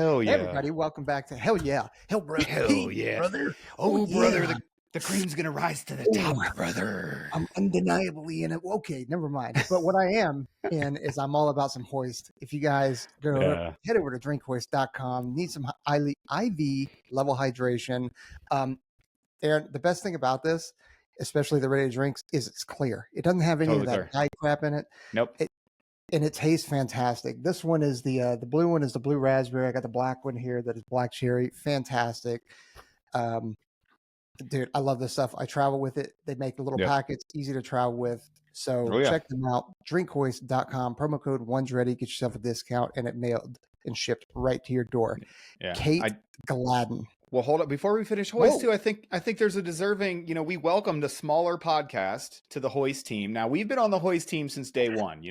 Hell yeah. Hey everybody, welcome back to Hell Yeah. Brother. Hell yeah. Brother. Oh, brother, yeah. the cream's going to rise to the top, brother. I'm undeniably in it. Okay, never mind. But what I am in is I'm all about some hoist. If you guys go head over to drinkhoist.com, need some IV level hydration. Aaron, the best thing about this, especially the ready to drinks, is it's clear. It doesn't have any of that dye crap in it. Nope. And it tastes fantastic. This one is the blue one is the blue raspberry. I got the black one here that is black cherry. Fantastic. Dude, I love this stuff. I travel with it. They make the little packets, easy to travel with. So check them out. Drinkhoist.com, promo code one's ready. Get yourself a discount, and it mailed and shipped right to your door. Yeah. Kate Gladden. Well, hold up. Before we finish Hoist, too, I think there's a deserving, we welcomed a smaller podcast to the Hoist team. Now, we've been on the Hoist team since day one,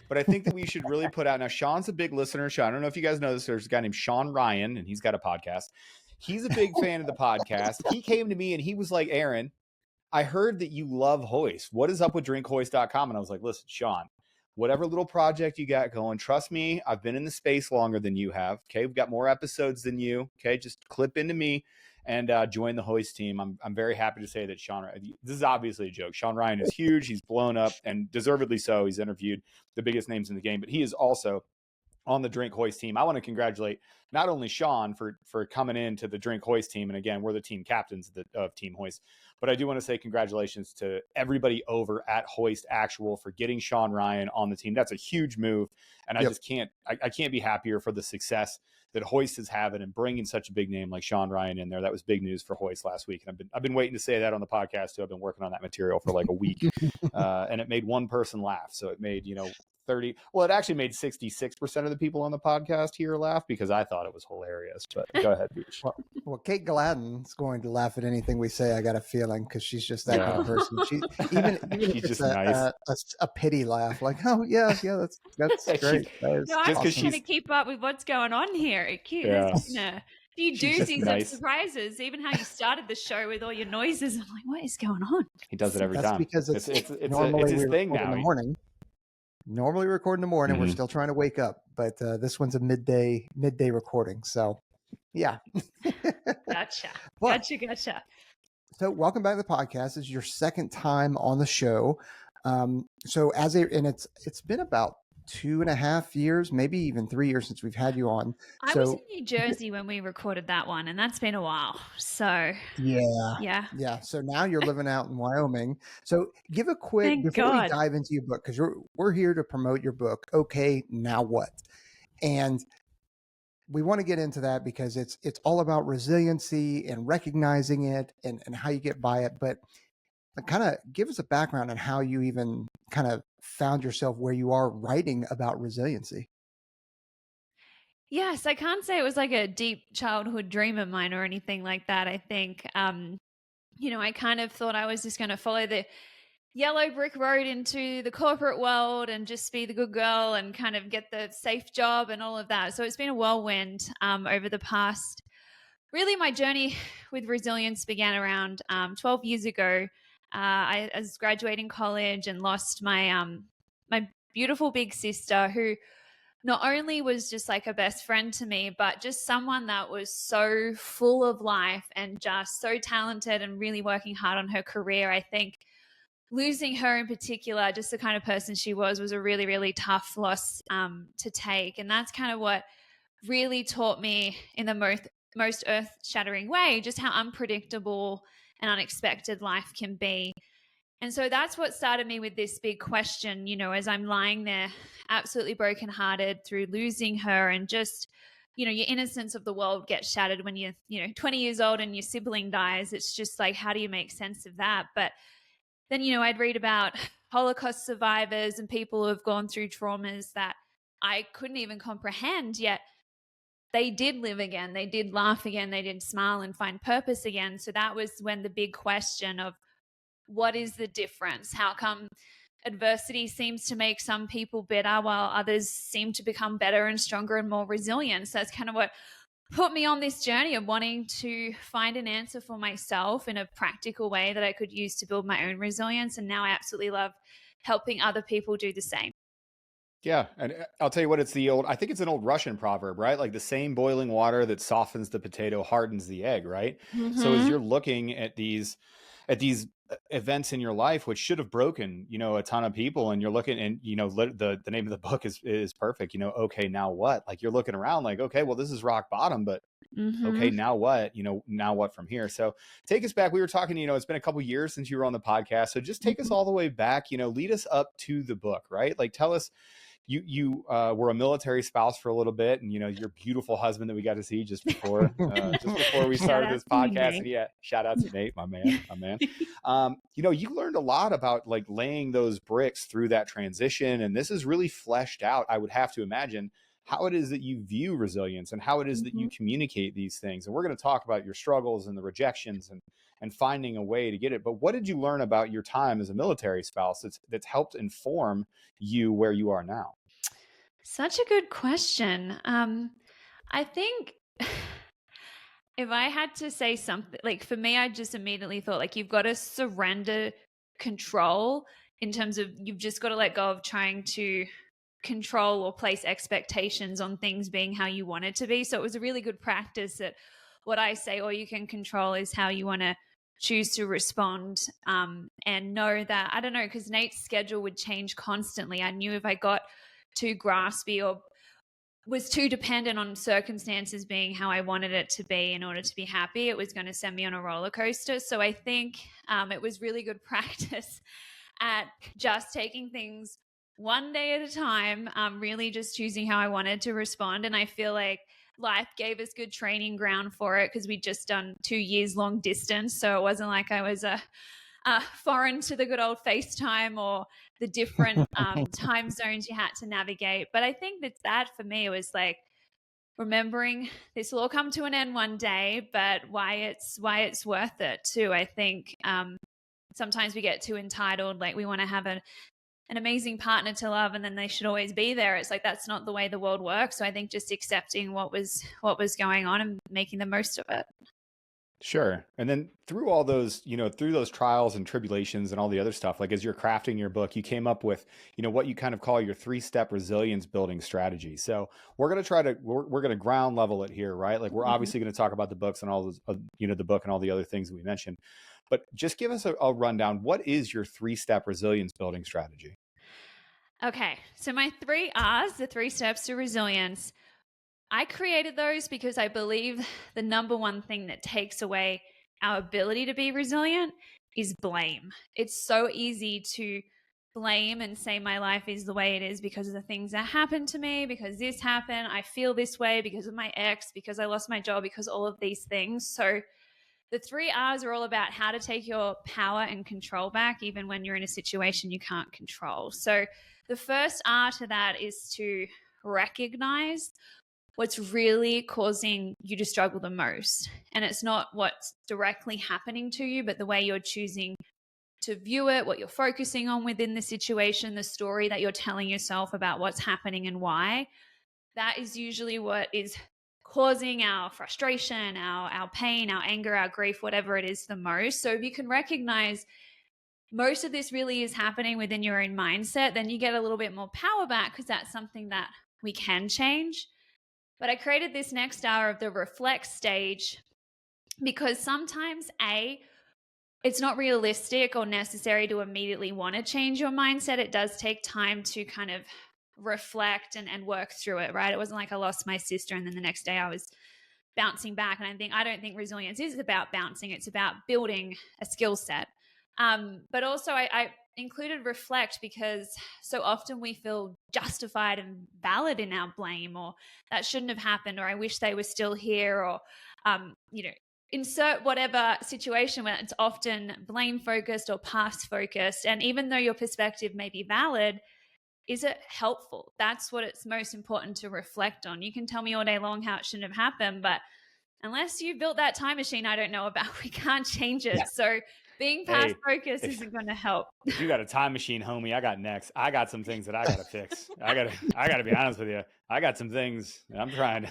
but I think that we should really put out. Now, Sean's a big listener. Sean, I don't know if you guys know this. There's a guy named Sean Ryan, and he's got a podcast. He's a big fan of the podcast. He came to me and he was like, Aaron, I heard that you love Hoist. What is up with drinkhoist.com? And I was like, listen, Sean, whatever little project you got going, trust me, I've been in the space longer than you have. Okay, we've got more episodes than you. Okay, just clip into me and join the Hoist team. I'm very happy to say that Sean, this is obviously a joke. Sean Ryan is huge. He's blown up, and deservedly so. He's interviewed the biggest names in the game, but he is also on the Drink Hoist team. I want to congratulate not only Sean for coming into the Drink Hoist team, and again, we're the team captains of Team Hoist, but I do want to say congratulations to everybody over at Hoist Actual for getting Sean Ryan on the team. That's a huge move, and I just can't be happier for the success that Hoist is having and bringing such a big name like Sean Ryan in there. That was big news for Hoist last week, and I've been waiting to say that on the podcast too. I've been working on that material for like a week, and it made one person laugh, so it made 30. Well, it actually made 66% of the people on the podcast here laugh because I thought it was hilarious. But go ahead, Beach. Well, Kate Gladden's going to laugh at anything we say. I got a feeling because she's just that kind of person. She even she's if just it's a pity laugh, like, oh yeah, that's great. I'm just trying to keep up with what's going on here. You do see some surprises, even how you started the show with all your noises. I'm like, what is going on? He does it every time. Because it's his thing now. In the morning. Normally record in the morning. We're still trying to wake up, but this one's a midday recording. So, yeah. Gotcha. So, welcome back to the podcast. This is your second time on the show. It's been about 2.5 years, maybe even 3 years since we've had you on. I was in New Jersey when we recorded that one, and that's been a while. So yeah. So now you're living out in Wyoming. So give a quick before we dive into your book, because we're here to promote your book. Okay, now what? And we want to get into that because it's all about resiliency and recognizing it and how you get by it. But kind of give us a background on how you even kind of found yourself where you are writing about resiliency. Yes, I can't say it was like a deep childhood dream of mine or anything like that. I think, I kind of thought I was just going to follow the yellow brick road into the corporate world and just be the good girl and kind of get the safe job and all of that. So it's been a whirlwind over the past. Really, my journey with resilience began around 12 years ago. I was graduating college and lost my my beautiful big sister, who not only was just like a best friend to me, but just someone that was so full of life and just so talented and really working hard on her career. I think losing her in particular, just the kind of person she was a really, really tough loss to take. And that's kind of what really taught me in the most earth-shattering way just how unpredictable and unexpected life can be. And so that's what started me with this big question, as I'm lying there absolutely brokenhearted through losing her, and just, your innocence of the world gets shattered when you're, 20 years old and your sibling dies. It's just like, how do you make sense of that? But then, I'd read about Holocaust survivors and people who have gone through traumas that I couldn't even comprehend, yet they did live again. They did laugh again. They did smile and find purpose again. So that was when the big question of what is the difference? How come adversity seems to make some people better while others seem to become better and stronger and more resilient? So that's kind of what put me on this journey of wanting to find an answer for myself in a practical way that I could use to build my own resilience. And now I absolutely love helping other people do the same. Yeah. And I'll tell you what, I think it's an old Russian proverb, right? Like the same boiling water that softens the potato hardens the egg, right? So as Mm-hmm. you're looking at these events in your life, which should have broken, a ton of people, and you're looking, and, the name of the book is perfect, okay, now what? Like you're looking around like, okay, well, this is rock bottom, but Mm-hmm. okay, now what? Now what from here? So take us back. We were talking, it's been a couple years since you were on the podcast. So just take us all the way back, lead us up to the book, right? Like tell us, you were a military spouse for a little bit, and your beautiful husband that we got to see just before we Shout started out this to you, podcast. Nate. And yeah, shout out to Nate, my man. You learned a lot about like laying those bricks through that transition, and this is really fleshed out, I would have to imagine, how it is that you view resilience and how it is that you communicate these things. And we're going to talk about your struggles and the rejections and finding a way to get it. But what did you learn about your time as a military spouse that's helped inform you where you are now? Such a good question. I think if I had to say something, like for me, I just immediately thought like you've got to surrender control in terms of you've just got to let go of trying to control or place expectations on things being how you want it to be. So it was a really good practice that what I say all you can control is how you want to choose to respond, and know that, I don't know, because Nate's schedule would change constantly. I knew if I got too graspy or was too dependent on circumstances being how I wanted it to be in order to be happy, it was going to send me on a roller coaster. So I think it was really good practice at just taking things one day at a time, really just choosing how I wanted to respond. And I feel like life gave us good training ground for it because we'd just done 2 years long distance. So it wasn't like I was foreign to the good old FaceTime or the different time zones you had to navigate. But I think that for me, it was like remembering this will all come to an end one day, but why it's worth it too. I think sometimes we get too entitled, like we want to have an amazing partner to love and then they should always be there. It's like that's not the way the world works. So I think just accepting what was going on and making the most of it. Sure. And then through all those, through those trials and tribulations and all the other stuff, like as you're crafting your book, you came up with, what you kind of call your 3-step resilience building strategy. So we're going to we're going to ground level it here, right? Like we're obviously going to talk about the books and all those, the book and all the other things that we mentioned, but just give us a rundown. What is your 3-step resilience building strategy? Okay. So my 3 R's, the 3 steps to resilience, I created those because I believe the number one thing that takes away our ability to be resilient is blame. It's so easy to blame and say my life is the way it is because of the things that happened to me, because this happened, I feel this way because of my ex, because I lost my job, because all of these things. So the 3 R's are all about how to take your power and control back even when you're in a situation you can't control. So the first R to that is to recognize what's really causing you to struggle the most. And it's not what's directly happening to you, but the way you're choosing to view it, what you're focusing on within the situation, the story that you're telling yourself about what's happening and why. That is usually what is causing our frustration, our pain, our anger, our grief, whatever it is the most. So if you can recognize most of this really is happening within your own mindset, then you get a little bit more power back because that's something that we can change. But I created this next hour of the reflect stage because sometimes, it's not realistic or necessary to immediately want to change your mindset. It does take time to kind of reflect and work through it, right? It wasn't like I lost my sister and then the next day I was bouncing back. And I don't think resilience is about bouncing. It's about building a skill set. But also I included reflect because so often we feel justified and valid in our blame, or that shouldn't have happened, or I wish they were still here, or, insert whatever situation where it's often blame focused or past focused. And even though your perspective may be valid, is it helpful? That's what it's most important to reflect on. You can tell me all day long how it shouldn't have happened, but unless you built that time machine I don't know about, we can't change it. Yeah. So being past focused isn't going to help. If you got a time machine, homie, I got next. I got some things that I got to fix. I got to be honest with you. I got some things I'm trying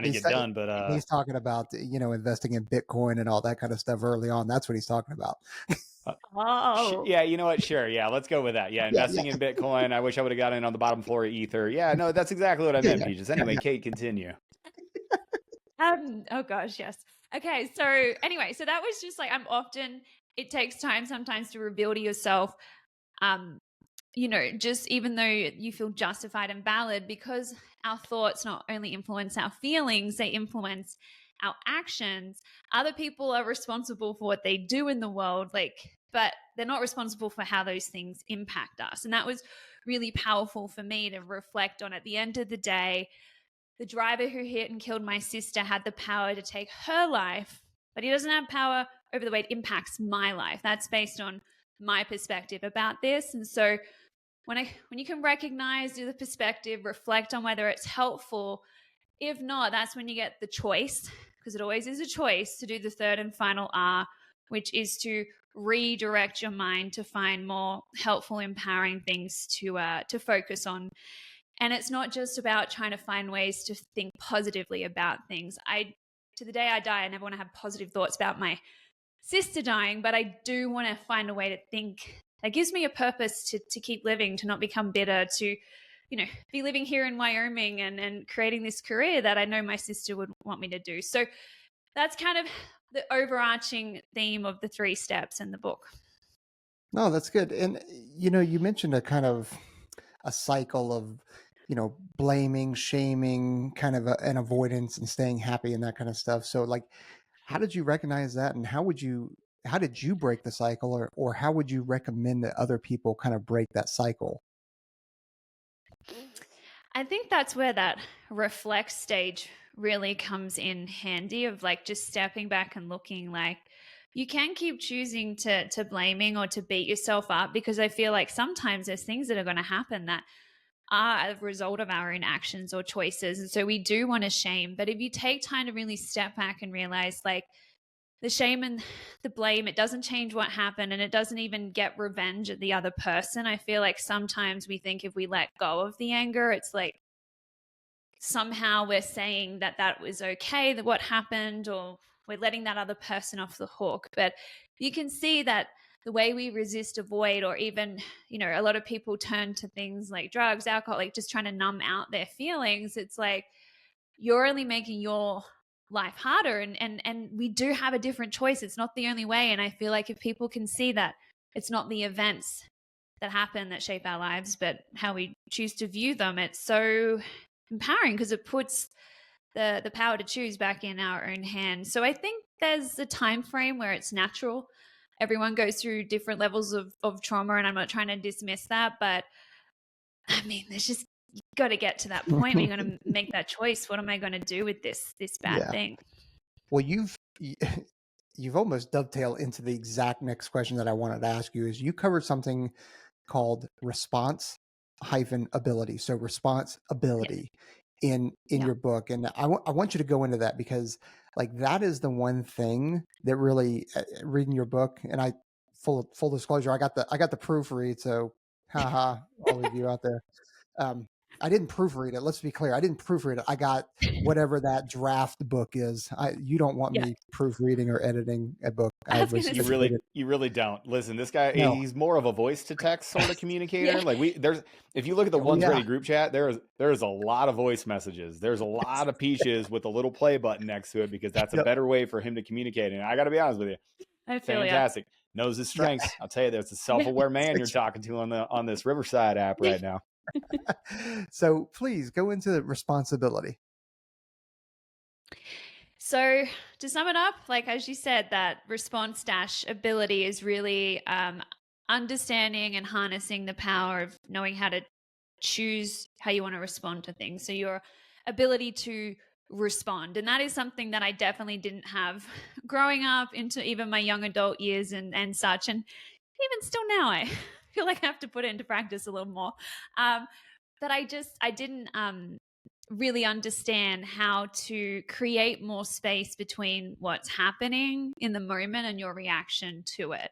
to get done, but he's talking about, investing in Bitcoin and all that kind of stuff early on. That's what he's talking about. Yeah, you know what? Sure. Yeah, let's go with that. Yeah, investing in Bitcoin. I wish I would have got in on the bottom floor of Ether. Yeah, no, that's exactly what I meant, Peaches. Anyway, Kate, continue. Oh gosh, yes. Okay, so anyway, so that was just like it takes time sometimes to reveal to yourself, just even though you feel justified and valid, because our thoughts not only influence our feelings, they influence our actions. Other people are responsible for what they do in the world, but they're not responsible for how those things impact us. And that was really powerful for me to reflect on. At the end of the day, the driver who hit and killed my sister had the power to take her life, but he doesn't have power over the way it impacts my life. That's based on my perspective about this. And so when you can recognize, do the perspective, reflect on whether it's helpful. If not, that's when you get the choice, because it always is a choice, to do the third and final R, which is to redirect your mind to find more helpful, empowering things to focus on. And it's not just about trying to find ways to think positively about things. To the day I die, I never want to have positive thoughts about my sister dying, but I do want to find a way to think that gives me a purpose to keep living, to not become bitter, to, be living here in Wyoming and creating this career that I know my sister would want me to do. So that's kind of the overarching theme of the 3 steps in the book. No, that's good. And, you mentioned a kind of a cycle of, blaming, shaming, kind of an avoidance and staying happy and that kind of stuff. So like, how did you recognize that? And how did you break the cycle, or how would you recommend that other people kind of break that cycle? I think that's where that reflect stage really comes in handy, of like just stepping back and looking. Like, you can keep choosing to blaming or to beat yourself up, because I feel like sometimes there's things that are going to happen that are a result of our own actions or choices. And so we do want to shame. But if you take time to really step back and realize, like, the shame and the blame, it doesn't change what happened, and it doesn't even get revenge at the other person. I feel like sometimes we think if we let go of the anger, it's like somehow we're saying that was okay, that what happened, or we're letting that other person off the hook. But you can see that the way we resist, avoid, or even, a lot of people turn to things like drugs, alcohol, like just trying to numb out their feelings. It's like you're only making your life harder, and we do have a different choice. It's not the only way. And I feel like if people can see that it's not the events that happen that shape our lives, but how we choose to view them, it's so empowering, because it puts the power to choose back in our own hands. So I think there's a time frame where it's natural. Everyone goes through different levels of trauma, and I'm not trying to dismiss that, but I mean, there's just, you got to get to that point where you're going to make that choice. What am I going to do with this bad thing? Well, you've almost dovetailed into the exact next question that I wanted to ask you. Is you covered something called response-ability. So responsibility in your book. And I want you to go into that, because like that is the one thing that really reading your book, and I full disclosure, I got the proofread. So haha, all of you out there. I didn't proofread it. Let's be clear. I didn't proofread it. I got whatever that draft book is. You don't want me proofreading or editing a book. You really don't. Listen, this guy, he's more of a voice to text sort of communicator. Like if you look at the Ones Ready group chat, there's a lot of voice messages. There's a lot of Peaches with a little play button next to it, because that's a better way for him to communicate. And I got to be honest with you, fantastic. Knows his strengths. I'll tell you, there's a self-aware man you're talking to on this Riverside app right now. So please go into the responsibility. So to sum it up, like as you said, that response-ability is really understanding and harnessing the power of knowing how to choose how you want to respond to things. So your ability to respond. And that is something that I definitely didn't have growing up into even my young adult years and such. And even still now, I feel like I have to put it into practice a little more. But I didn't really understand how to create more space between what's happening in the moment and your reaction to it.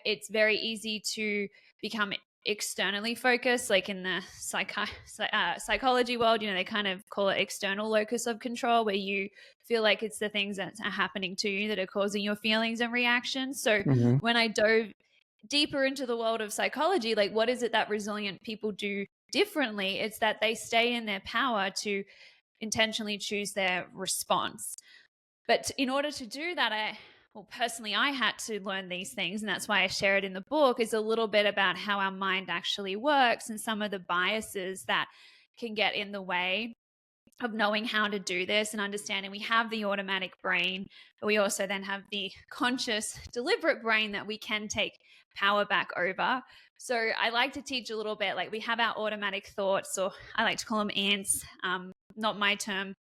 It's very easy to become externally focused, like in the psychology world, they kind of call it external locus of control, where you feel like it's the things that are happening to you that are causing your feelings and reactions. So when I dove deeper into the world of psychology, like what is it that resilient people do differently? It's that they stay in their power to intentionally choose their response. But in order to do that, personally, I had to learn these things, and that's why I share it in the book, is a little bit about how our mind actually works and some of the biases that can get in the way of knowing how to do this and understanding. We have the automatic brain, but we also then have the conscious, deliberate brain that we can take power back over. So I like to teach a little bit, like we have our automatic thoughts, or I like to call them ants. Not my term.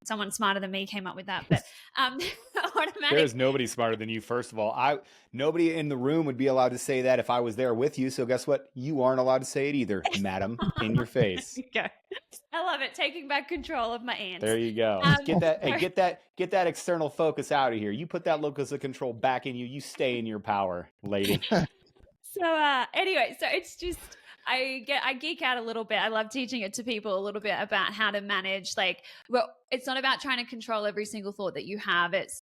Someone smarter than me came up with that. But automatic. There is nobody smarter than you. First of all, nobody in the room would be allowed to say that if I was there with you. So guess what? You aren't allowed to say it either, madam. In your face. Okay. I love it. Taking back control of my ants. There you go. Get that external focus out of here. You put that locus of control back in you. You stay in your power, lady. So anyway, so it's just I geek out a little bit. I love teaching it to people a little bit about how to manage, it's not about trying to control every single thought that you have. It's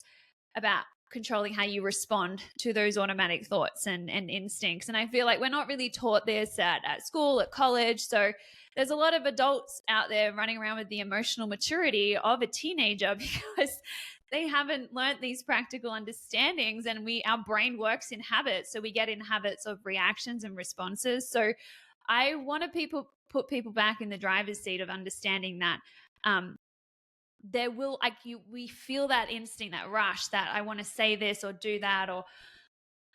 about controlling how you respond to those automatic thoughts and instincts. And I feel like we're not really taught this at school, at college. So there's a lot of adults out there running around with the emotional maturity of a teenager because they haven't learned these practical understandings, and our brain works in habits. So we get in habits of reactions and responses. So I want to put people back in the driver's seat of understanding that there will, we feel that instinct, that rush, that I want to say this or do that,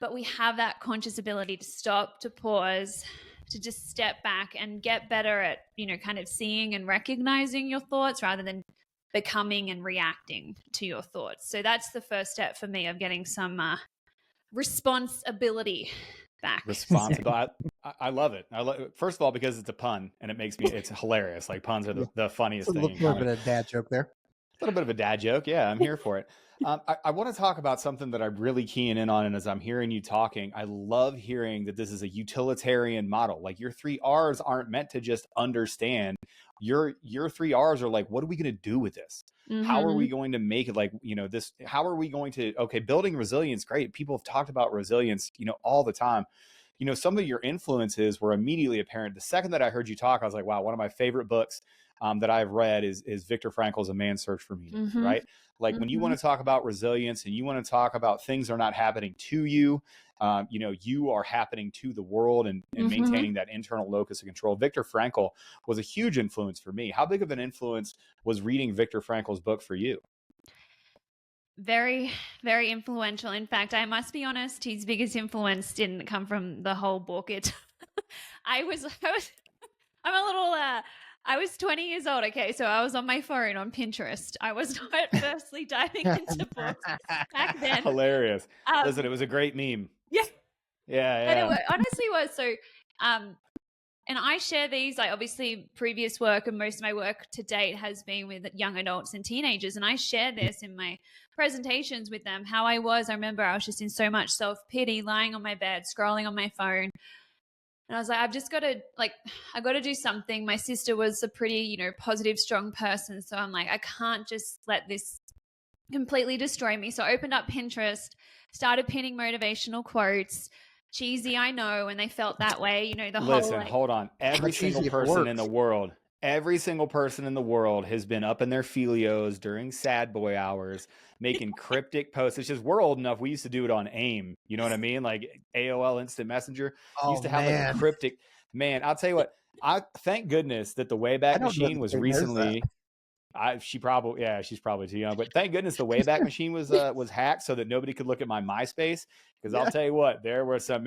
but we have that conscious ability to stop, to pause, to just step back and get better at, kind of seeing and recognizing your thoughts rather than becoming and reacting to your thoughts. So that's the first step for me of getting some responsibility back. Responsible. I love it. First of all, because it's a pun and it's hilarious. Like puns are the funniest thing. A little bit of a dad joke there. A little bit of a dad joke. Yeah, I'm here for it. I want to talk about something that I'm really keying in on. And as I'm hearing you talking, I love hearing that this is a utilitarian model. Like your 3 R's aren't meant to just understand. Your 3 R's are like, what are we going to do with this? Mm-hmm. How are we going to make it this? How are we going to, building resilience? Great. People have talked about resilience, all the time. Some of your influences were immediately apparent. The second that I heard you talk, I was like, wow, one of my favorite books that I've read is Viktor Frankl's A Man's Search for Meaning, mm-hmm. right? Like when you want to talk about resilience and you want to talk about things are not happening to you, you are happening to the world and mm-hmm. maintaining that internal locus of control. Viktor Frankl was a huge influence for me. How big of an influence was reading Viktor Frankl's book for you? Very, very influential. In fact, I must be honest, his biggest influence didn't come from the whole book. I was 20 years old, okay, so I was on my phone on Pinterest. I was not firstly diving into books back then. Hilarious. Listen, it was a great meme. Yeah. Yeah. And it honestly was. So, and I share these, obviously previous work and most of my work to date has been with young adults and teenagers. And I share this in my presentations with them, how I remember I was just in so much self-pity, lying on my bed, scrolling on my phone. And I was like, I've just got to I got to do something. My sister was a pretty, positive, strong person. So I'm like, I can't just let this completely destroy me. So I opened up Pinterest, started pinning motivational quotes. Cheesy, I know, and they felt that way, Listen, hold on. Every single person in the world has been up in their Felios during sad boy hours, making cryptic posts. It's just, we're old enough. We used to do it on AIM. You know what I mean? Like AOL Instant Messenger. Used to have like a cryptic, man, I'll tell you what, thank goodness that the Wayback Machine was recently, she's probably too young, but thank goodness the Wayback Machine was hacked so that nobody could look at my MySpace. Because I'll tell you what, there were some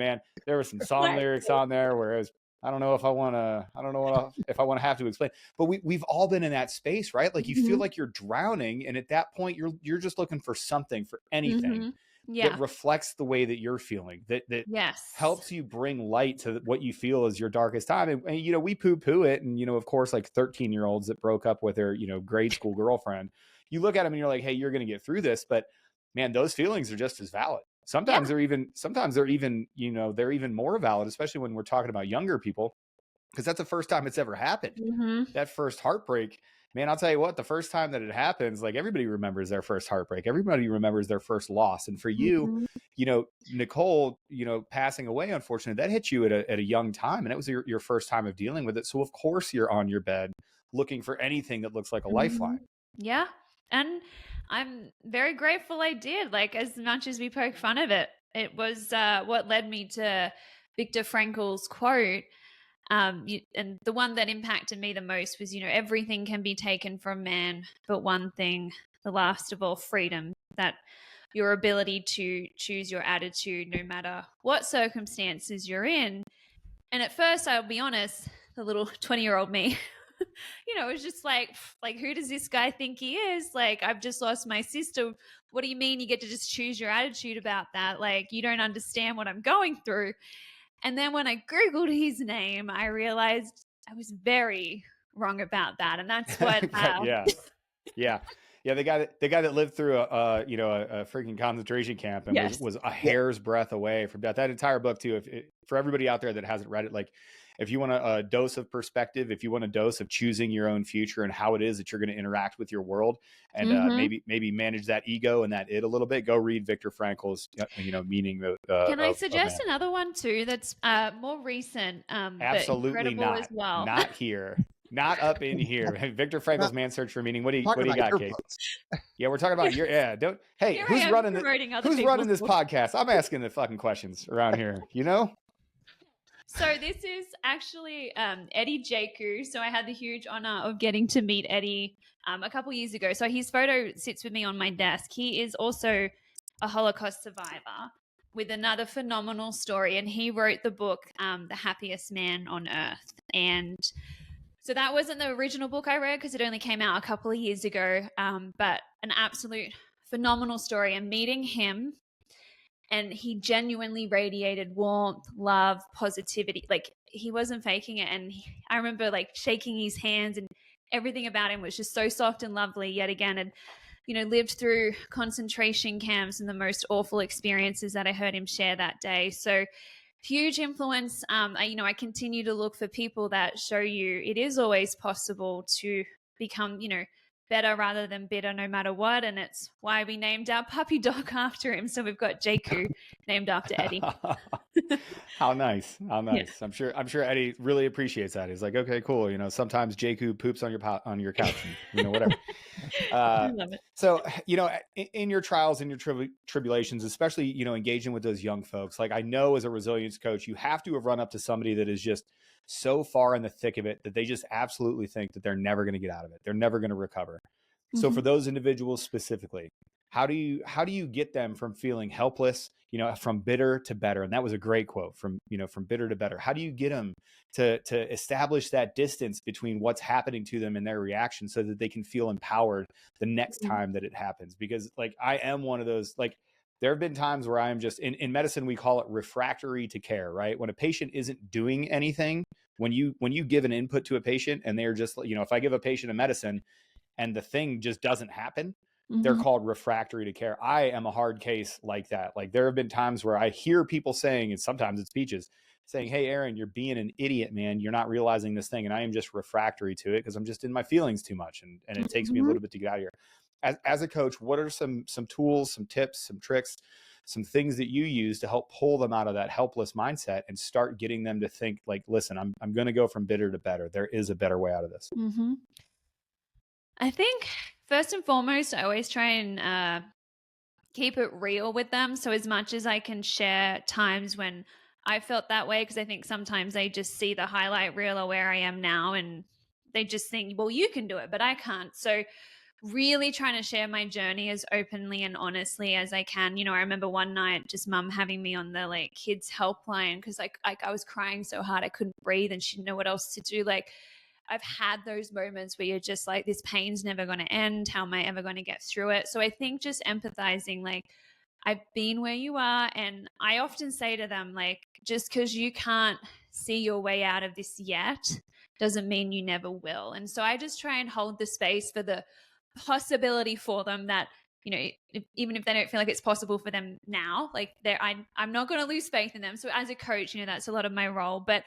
song lyrics on there, whereas I don't know if I want to have to explain, but we've all been in that space, right? Like you mm-hmm. feel like you're drowning. And at that point you're just looking for something, for anything mm-hmm. that reflects the way that you're feeling, that yes. helps you bring light to what you feel is your darkest time. And we poo it. And, of course, like 13-year-olds that broke up with their, grade school girlfriend, you look at them and you're like, hey, you're going to get through this. But man, those feelings are just as valid. Sometimes they're even, you know, they're even more valid, especially when we're talking about younger people, because that's the first time it's ever happened. That first heartbreak, man, I'll tell you what, the first time that it happens, like everybody remembers their first heartbreak. Everybody remembers their first loss. And for you, you know, Nicole, you know, passing away, unfortunately, that hit you at a young time. And it was your first time of dealing with it. So of course you're on your bed looking for anything that looks like a lifeline. Yeah. And I'm very grateful I did. Like, as much as we poke fun of it, it was what led me to Viktor Frankl's quote. And the one that impacted me the most was, you know, everything can be taken from man, but one thing, the last of all, freedom, that your ability to choose your attitude no matter what circumstances you're in. And at first, I'll be honest, the little 20-year-old me, you know, it was just like, who does this guy think he is? Like, I've just lost my sister. What do you mean you get to just choose your attitude about that? Like, you don't understand what I'm going through. And then when I Googled his name, I realized I was very wrong about that. And that's what... Yeah. The guy that lived through a freaking concentration camp and was a hair's breadth away from death. That entire book too, for everybody out there that hasn't read it, like, if you want a dose of perspective, if you want a dose of choosing your own future and how it is that you're going to interact with your world, and maybe manage that ego and that it a little bit, go read Viktor Frankl's, you know, Meaning the. Can I suggest another one too? That's more recent. Absolutely but not. As well. Not here. Not up in here. Viktor Frankl's Man's Search for Meaning. What do you got, Kate? Yeah, we're talking about your. Yeah, don't. Hey, who's running this podcast? I'm asking the fucking questions around here. You know. So this is actually Eddie Jaku. So I had the huge honor of getting to meet Eddie a couple years ago. So his photo sits with me on my desk. He is also a Holocaust survivor with another phenomenal story. And he wrote the book, The Happiest Man on Earth. And so that wasn't the original book I read because it only came out a couple of years ago. But an absolute phenomenal story. And meeting him, and he genuinely radiated warmth, love, positivity. Like, he wasn't faking it. And I remember like shaking his hands, and everything about him was just so soft and lovely. Yet again, and, you know, lived through concentration camps and the most awful experiences that I heard him share that day. So huge influence. I continue to look for people that show you it is always possible to become, you know, better rather than bitter no matter what. And it's why we named our puppy dog after him. So we've got Jaku named after Eddie. How nice. Yeah. I'm sure Eddie really appreciates that. He's like, okay, cool. You know, sometimes Jaku poops on your couch and, you know, whatever. I love it. So, you know, in your trials and your tribulations, especially, you know, engaging with those young folks, like, I know as a resilience coach, you have to have run up to somebody that is just so far in the thick of it that they just absolutely think that they're never going to get out of it. They're never going to recover. So for those individuals specifically, how do you get them from feeling helpless, you know, from bitter to better? And that was a great quote, from bitter to better. How do you get them to establish that distance between what's happening to them and their reaction so that they can feel empowered the next time that it happens? Because, like, I am one of those, like, there have been times where I'm just in medicine, we call it refractory to care, right? When a patient isn't doing anything, when you give an input to a patient and they're just, you know, if I give a patient a medicine and the thing just doesn't happen, they're called refractory to care. I am a hard case like that. Like, there have been times where I hear people saying, and sometimes it's Peaches saying, hey, Aaron, you're being an idiot, man. You're not realizing this thing. And I am just refractory to it because I'm just in my feelings too much. And it takes me a little bit to get out of here. As a coach, what are some tools, some tips, some tricks, some things that you use to help pull them out of that helpless mindset and start getting them to think, like, listen, I'm going to go from bitter to better. There is a better way out of this. I think first and foremost, I always try and keep it real with them. So as much as I can share times when I felt that way, because I think sometimes they just see the highlight reel of where I am now and they just think, well, you can do it, but I can't. So really trying to share my journey as openly and honestly as I can. You know, I remember one night just mum having me on the like kids helpline because like I was crying so hard I couldn't breathe and she didn't know what else to do. Like, I've had those moments where you're just like, this pain's never going to end. How am I ever going to get through it? So I think just empathizing, like, I've been where you are. And I often say to them, like, just because you can't see your way out of this yet doesn't mean you never will. And so I just try and hold the space for the possibility for them that even if they don't feel like it's possible for them now, like I'm not going to lose faith in them. So as a coach, that's a lot of my role. But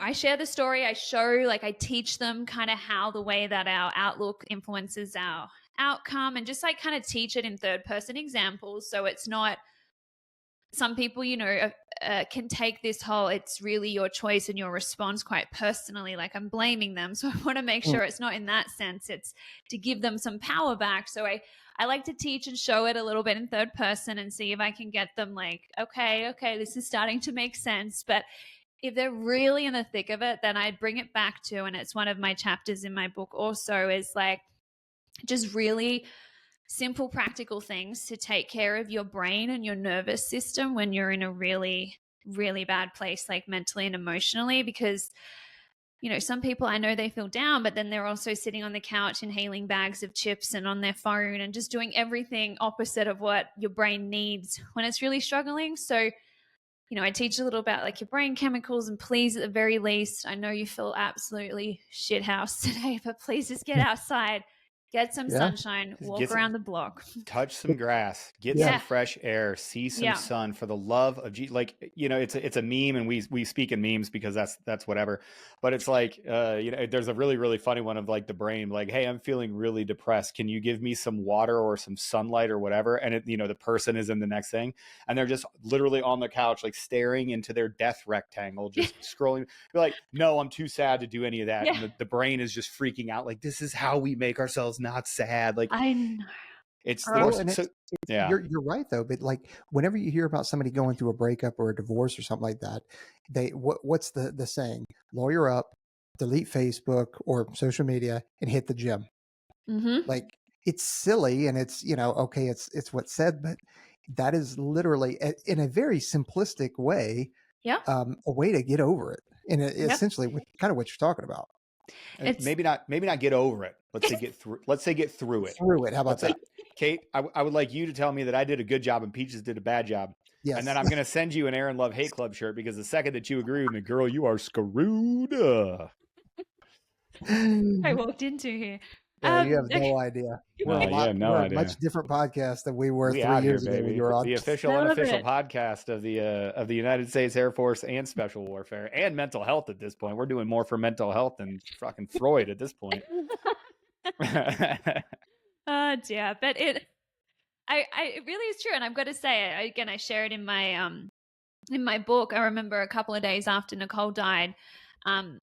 I share the story. I show, like, I teach them kind of how the way that our outlook influences our outcome, and just like kind of teach it in third person examples. So it's not, some people, can take this whole, it's really your choice and your response quite personally, like I'm blaming them. So I want to make sure it's not in that sense. It's to give them some power back. So I like to teach and show it a little bit in third person and see if I can get them like, okay, this is starting to make sense. But if they're really in the thick of it, then I'd bring it back to, and it's one of my chapters in my book also, is like just really simple, practical things to take care of your brain and your nervous system when you're in a really, really bad place, like mentally and emotionally. Because, some people, I know they feel down, but then they're also sitting on the couch inhaling bags of chips and on their phone and just doing everything opposite of what your brain needs when it's really struggling. So, I teach a little about like your brain chemicals, and please, at the very least, I know you feel absolutely shithouse today, but please just get outside. Get some sunshine, walk around the block. Touch some grass, get some fresh air, see some sun, for the love of Jesus. Like, it's a meme, and we speak in memes because that's whatever. But it's like, there's a really, really funny one of like the brain, like, hey, I'm feeling really depressed. Can you give me some water or some sunlight or whatever? And the person is in the next thing, and they're just literally on the couch, like staring into their death rectangle, just scrolling. You're like, no, I'm too sad to do any of that. And the brain is just freaking out. Like, this is how we make ourselves not sad. Like, I know. It's you're right though. But like, whenever you hear about somebody going through a breakup or a divorce or something like that, what's the saying? Lawyer up, delete Facebook or social media, and hit the gym. Mm-hmm. Like, it's silly, and it's okay, it's what's said, but that is literally in a very simplistic way, a way to get over it, and essentially kind of what you're talking about. Maybe not get over it. Let's say get through. Let's say get through it. How about that, Kate? I would like you to tell me that I did a good job and Peaches did a bad job. Yes. And then I'm going to send you an Aaron Love Hate Club shirt, because the second that you agree with me, girl, you are screwed. I walked into here. Yeah, you have no idea. We're a much different podcast than we were 3 years ago when you were on. The official, unofficial podcast of the United States Air Force and Special Warfare and mental health at this point. We're doing more for mental health than fucking Freud at this point. Oh dear, but it really is true, and I've got to say, again, I share it in my book. I remember a couple of days after Nicole died, I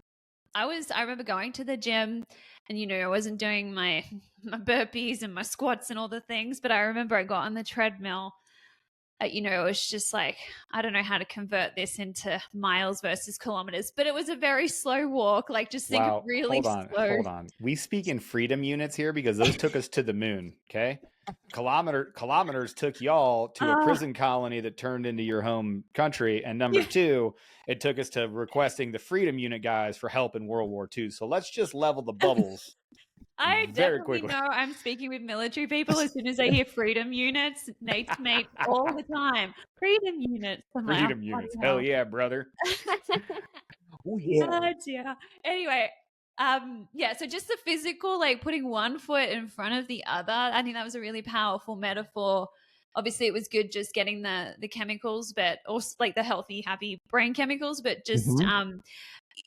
remember going to the gym, and I wasn't doing my burpees and my squats and all the things, but I remember I got on the treadmill. It was just like, I don't know how to convert this into miles versus kilometers, but it was a very slow walk. Like, just think of really slow. Hold on. We speak in freedom units here, because those took us to the moon. Okay. Kilometers took y'all to a prison colony that turned into your home country. And number two, it took us to requesting the freedom unit guys for help in World War II. So let's just level the bubbles. I definitely know I'm speaking with military people. As soon as I hear freedom units, Nate's mate all the time. Freedom units. Freedom units. Hell yeah, brother. Oh yeah. Oh dear. Anyway, so just the physical, like putting one foot in front of the other, I think that was a really powerful metaphor. Obviously, it was good just getting the chemicals, but also like the healthy, happy brain chemicals. But just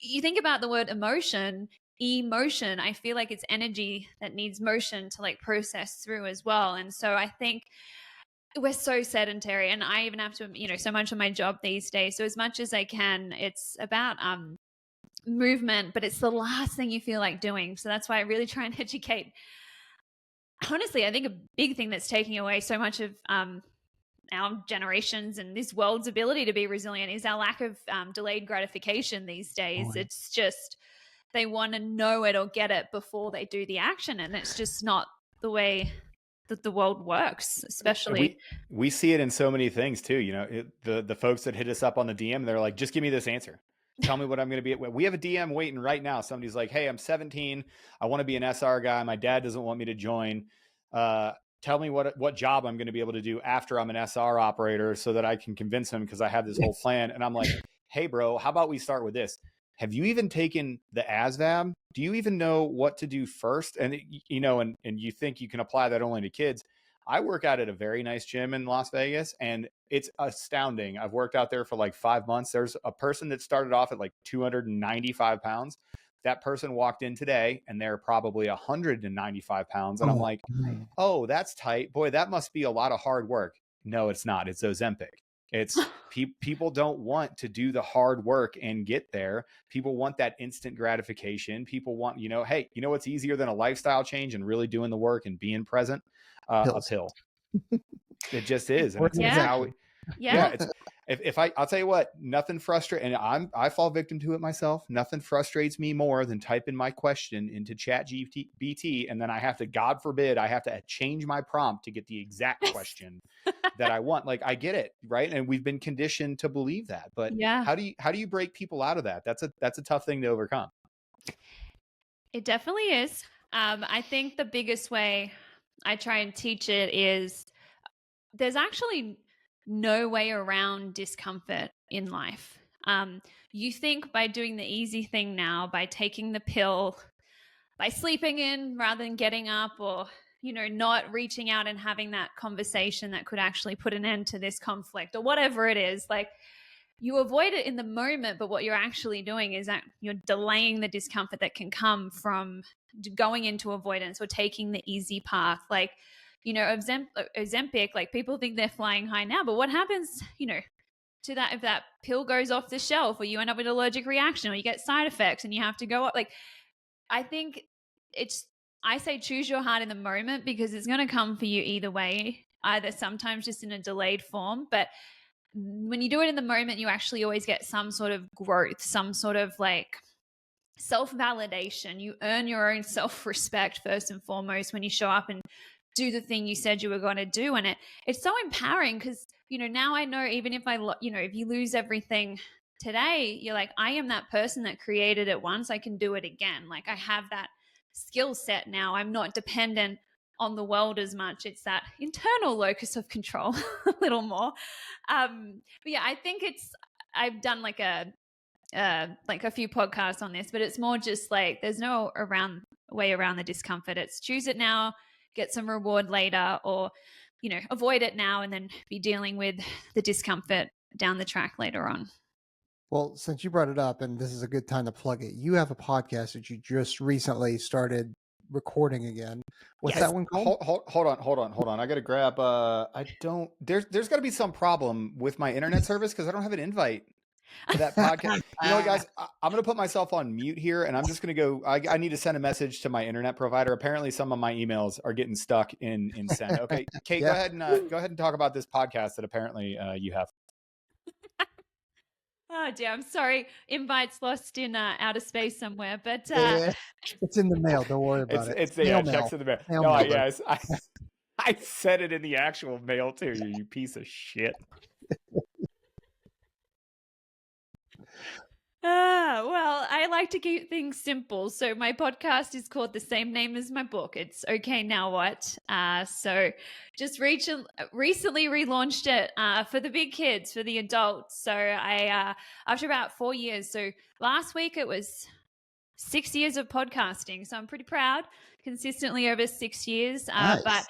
you think about the word emotion, I feel like it's energy that needs motion to like process through as well. And so I think we're so sedentary, and I even have to, so much of my job these days. So as much as I can, it's about movement, but it's the last thing you feel like doing. So that's why I really try and educate. Honestly, I think a big thing that's taking away so much of our generations and this world's ability to be resilient is our lack of delayed gratification these days. It's just, they want to know it or get it before they do the action, and it's just not the way that the world works. Especially we see it in so many things too. The folks that hit us up on the DM, they're like, just give me this answer. Tell me what I'm going to be. We have a DM waiting right now. Somebody's like, hey, I'm 17. I want to be an SR guy. My dad doesn't want me to join. Tell me what job I'm going to be able to do after I'm an SR operator so that I can convince him, because I have this whole plan. And I'm like, hey, bro, how about we start with this? have you even taken the ASVAB? Do you even know what to do first? And, you know, and you think you can apply that only to kids. I work out at a very nice gym in Las Vegas, and it's astounding. I've worked out there for like 5 months. There's a person that started off at like 295 pounds. That person walked in today and they're probably 195 pounds. And I'm like, oh, that's tight. Boy, that must be a lot of hard work. No, it's not. It's Ozempic. It's people don't want to do the hard work and get there. People want that instant gratification. People want, you know, hey, you know what's easier than a lifestyle change and really doing the work and being present? A pill. It just is. And it's how it's, I'll tell you what, nothing frustrates, and I fall victim to it myself. Nothing frustrates me more than typing my question into ChatGPT, and then I have to, God forbid, I have to change my prompt to get the exact question that I want. Like, I get it, right? And we've been conditioned to believe that. But how do you break people out of that? That's a tough thing to overcome. It definitely is. I think the biggest way I try and teach it is there's actually no way around discomfort in life. You think by doing the easy thing now, by taking the pill, by sleeping in rather than getting up, or, you know, not reaching out and having that conversation that could actually put an end to this conflict or whatever it is, like, you avoid it in the moment, but what you're actually doing is that you're delaying the discomfort that can come from going into avoidance or taking the easy path. Like, you know, Ozempic, like, people think they're flying high now, but what happens, you know, to that if that pill goes off the shelf, or you end up with an allergic reaction, or you get side effects and you have to go up? Like, I think I say choose your heart in the moment, because it's going to come for you either way, either sometimes just in a delayed form. But when you do it in the moment, you actually always get some sort of growth, some sort of like self-validation. You earn your own self-respect first and foremost when you show up and do the thing you said you were going to do. And it's so empowering, because, you know, now I know, even if if you lose everything today, you're like, I am that person that created it once. I can do it again. Like, I have that skill set now. I'm not dependent on the world as much. It's that internal locus of control a little more. But yeah, I think I've done like a few podcasts on this, but it's more just like, there's no way around the discomfort. It's choose it now, get some reward later, or, you know, avoid it now and then be dealing with the discomfort down the track later on. Well, since you brought it up, and this is a good time to plug it, you have a podcast that you just recently started recording again. What's that one called? Hold on. I got to grab, there's got to be some problem with my internet service, because I don't have an invite to that podcast. You know what, guys, I'm going to put myself on mute here, and I'm just going to go. I need to send a message to my internet provider. Apparently some of my emails are getting stuck in send. Okay, Kate, go ahead and talk about this podcast that apparently you have. Oh dear, I'm sorry. Invite's lost in outer space somewhere, but it's in the mail. Don't worry about it. It's checks in the mail. I said it in the actual mail too. You piece of shit. Well, I like to keep things simple. So my podcast is called the same name as my book. It's Okay, Now What? So just recently relaunched it for the big kids, for the adults. So I, after about 4 years, so last week it was 6 years of podcasting. So I'm pretty proud, consistently over 6 years. Nice. But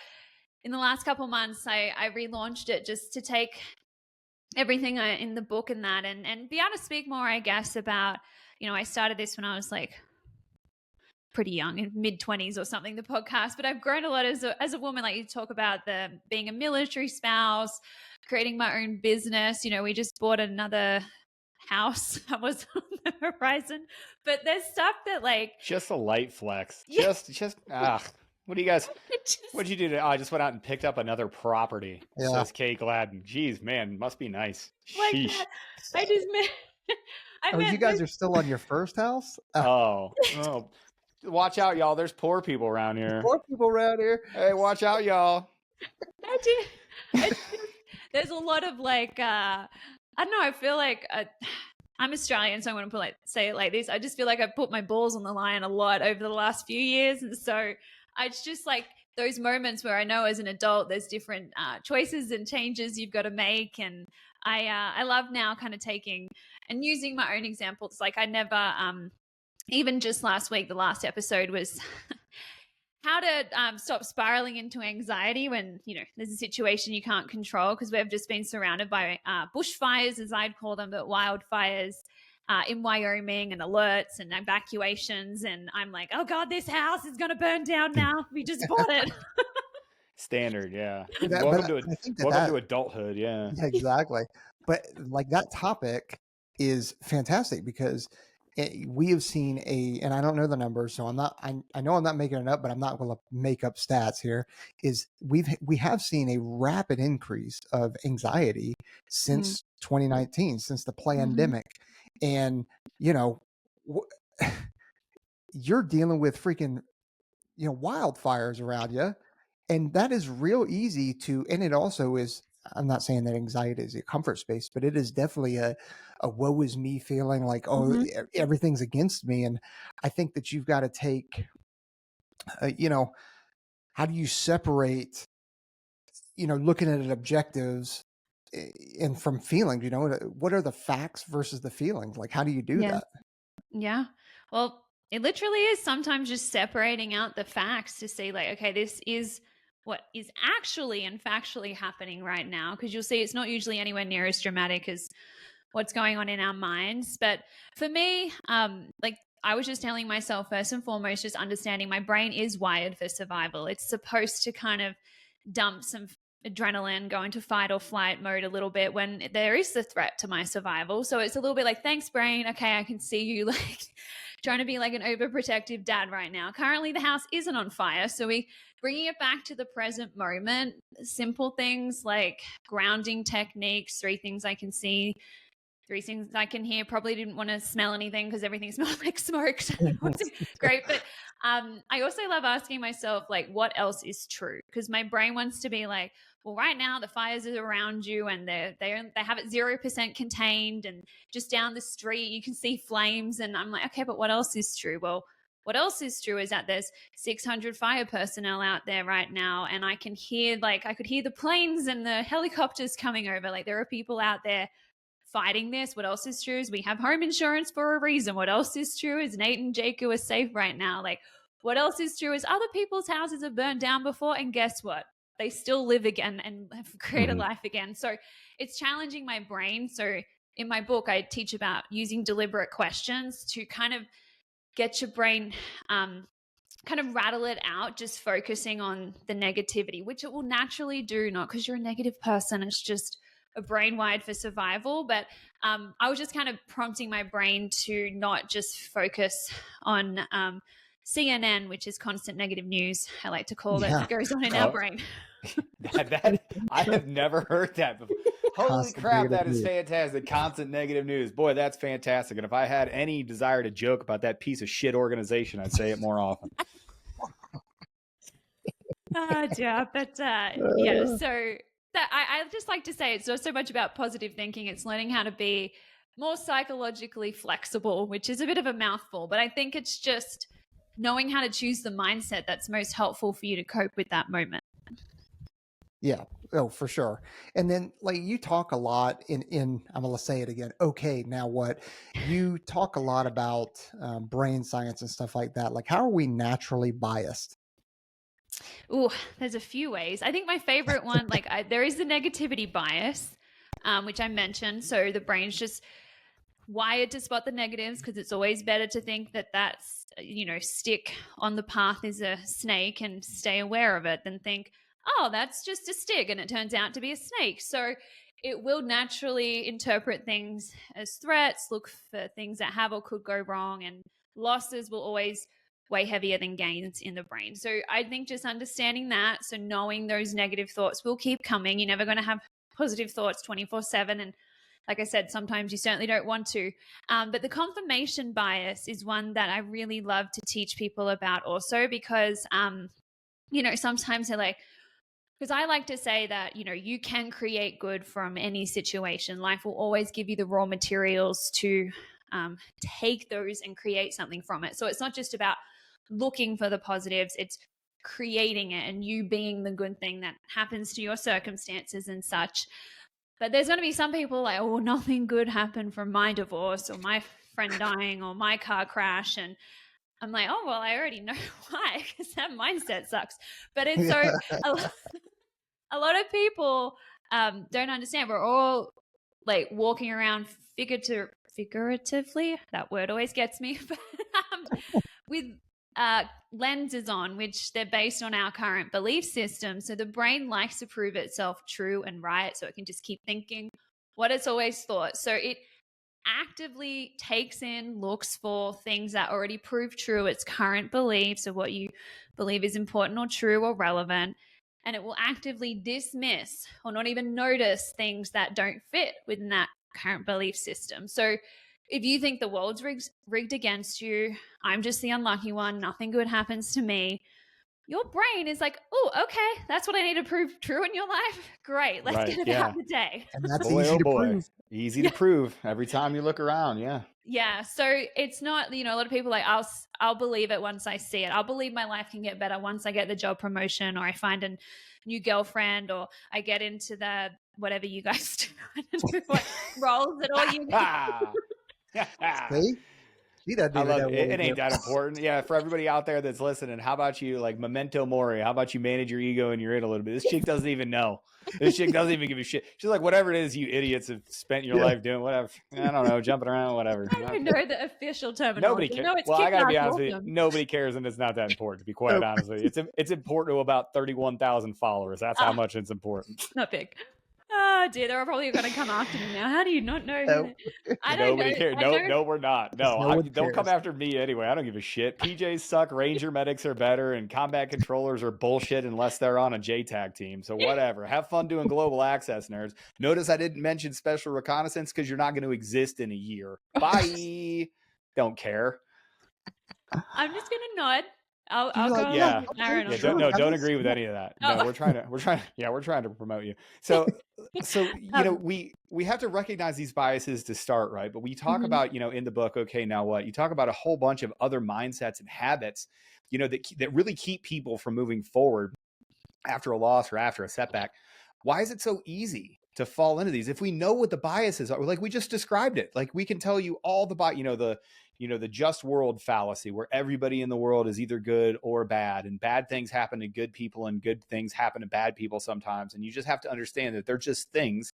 in the last couple of months, I relaunched it just to take everything in the book and that, and be able to speak more, I guess, about, you know, I started this when I was like pretty young, in mid-20s or something, the podcast, but I've grown a lot as a woman. Like, you talk about being a military spouse, creating my own business. You know, we just bought another house that was on the horizon, but there's stuff that, like, just a light flex. Just what do you guys, what'd you do today? Oh, I just went out and picked up another property. Yeah. Says Kate Gladden. Jeez, man, must be nice. Like, I just met. You guys are still on your first house? Oh, watch out, y'all. There's poor people around here. Hey, watch out, y'all. There's a lot of like, I don't know. I feel like I'm Australian, so I'm going to say it like this. I just feel like I put my balls on the line a lot over the last few years, and so it's just like those moments where I know as an adult there's different choices and changes you've got to make, and I love now kind of taking And using my own examples, like I never, even just last week, the last episode was how to stop spiraling into anxiety when, there's a situation you can't control, because we've just been surrounded by bushfires, as I'd call them, but wildfires in Wyoming, and alerts and evacuations. And I'm like, oh God, this house is going to burn down now. We just bought it. Standard, yeah. Welcome to adulthood, yeah. Exactly. But like that topic is fantastic because we have seen and I don't know the numbers, so I know I'm not making it up, but I'm not going to make up stats here, is we have seen a rapid increase of anxiety since 2019, since the pandemic. And, you're dealing with freaking, wildfires around you. And that is real easy and it also is, I'm not saying that anxiety is a comfort space, but it is definitely a woe is me feeling, like, everything's against me. And I think that you've got to take, how do you separate, looking at objectives and from feelings, what are the facts versus the feelings? Like, how do you do that? Yeah. Well, it literally is sometimes just separating out the facts to see, like, okay, this is what is actually and factually happening right now. Because you'll see it's not usually anywhere near as dramatic as what's going on in our minds. But for me, like I was just telling myself, first and foremost, just understanding my brain is wired for survival. It's supposed to kind of dump some adrenaline, go into fight or flight mode a little bit when there is the threat to my survival. So it's a little bit like, thanks, brain. Okay, I can see you like trying to be like an overprotective dad right now. Currently, the house isn't on fire. So we bringing it back to the present moment, simple things like grounding techniques, 3 things I can see, 3 things I can hear. Probably didn't want to smell anything because everything smelled like smoke. So it wasn't great. But I also love asking myself, like, what else is true? Because my brain wants to be like, well, right now the fires are around you and they have it 0% contained, and just down the street you can see flames. And I'm like, okay, but what else is true? Well, what else is true is that there's 600 fire personnel out there right now, and I could hear the planes and the helicopters coming over. Like, there are people out there fighting this. What else is true is we have home insurance for a reason. What else is true is Nate and Jake are safe right now. Like, what else is true is other people's houses have burned down before, and guess what? They still live again and have created life again. So it's challenging my brain. So in my book, I teach about using deliberate questions to kind of get your brain kind of rattle it out, just focusing on the negativity, which it will naturally do, not because you're a negative person. It's just a brain wired for survival. But I was just kind of prompting my brain to not just focus on CNN, which is constant negative news, I like to call it, that goes on in our brain. I have never heard that before. Holy crap, that is fantastic. Constant negative news. Boy, that's fantastic. And if I had any desire to joke about that piece of shit organization, I'd say it more often. Yeah, but yeah, so that I just like to say it's not so much about positive thinking. It's learning how to be more psychologically flexible, which is a bit of a mouthful, but I think it's just knowing how to choose the mindset that's most helpful for you to cope with that moment. Yeah. Oh, for sure. And then, like, you talk a lot in I'm going to say it again. Okay, now what? You talk a lot about brain science and stuff like that. Like, how are we naturally biased? Ooh, there's a few ways. I think my favorite one, there is the negativity bias, which I mentioned. So the brain's just wired to spot the negatives because it's always better to think that that's, stick on the path is a snake and stay aware of it than think, oh, that's just a stick and it turns out to be a snake. So it will naturally interpret things as threats, look for things that have or could go wrong, and losses will always way heavier than gains in the brain. So I think just understanding that, so knowing those negative thoughts will keep coming. You're never going to have positive thoughts 24/7. And like I said, sometimes you certainly don't want to. But the confirmation bias is one that I really love to teach people about also because, sometimes they're like, because I like to say that, you can create good from any situation. Life will always give you the raw materials to take those and create something from it. So it's not just about looking for the positives, it's creating it and you being the good thing that happens to your circumstances and such. But there's going to be some people like, oh, nothing good happened from my divorce or my friend dying or my car crash. And I'm like, oh, well, I already know why, because that mindset sucks. But it's so a lot of people don't understand. We're all like walking around figuratively, that word always gets me, but with lenses on, which they're based on our current belief system. So the brain likes to prove itself true and right, so it can just keep thinking what it's always thought. So it actively takes in, looks for things that already prove true, its current beliefs of what you believe is important or true or relevant. And it will actively dismiss or not even notice things that don't fit within that current belief system. So if you think the world's rigged against you, I'm just the unlucky one, nothing good happens to me, your brain is like, oh, okay, that's what I need to prove true in your life. Great, let's get about the day. And that's easy to prove. Easy to prove every time you look around. Yeah. Yeah. So it's not, a lot of people like, I'll believe it once I see it. I'll believe my life can get better once I get the job promotion, or I find a new girlfriend, or I get into the whatever you guys do. I don't know what roles at all you See? She doesn't even know it ain't that important. Yeah, for everybody out there that's listening, how about you like memento mori? How about you manage your ego and your id a little bit? This chick doesn't even know. This chick doesn't even give a shit. She's like, whatever it is you idiots have spent your life doing, whatever. I don't know, jumping around, whatever. I don't know the official terminology. Nobody cares. No, it's well, I gotta be honest with you. Nobody cares, and it's not that important, to be quite honest with you. It's important to about 31,000 followers. That's how much it's important. Not big. Oh dear, they're probably going to come after me now. How do you not know? I don't Nobody know. cares. No, we're not. Don't come after me anyway. I don't give a shit. PJs suck. Ranger medics are better, and combat controllers are bullshit unless they're on a JTAG team. So whatever. Have fun doing global access, nerds. Notice I didn't mention special reconnaissance because you're not going to exist in a year. Bye. Don't care. I'm just going to nod. I'll go. Don't agree with any of that. No, we're trying to promote you. So we have to recognize these biases to start, right? But we talk about, in the book, okay, now what? You talk about a whole bunch of other mindsets and habits, that really keep people from moving forward after a loss or after a setback. Why is it so easy to fall into these? If we know what the biases are, like we just described it, like we can tell you all the the just world fallacy, where everybody in the world is either good or bad, and bad things happen to good people and good things happen to bad people sometimes. And you just have to understand that they're just things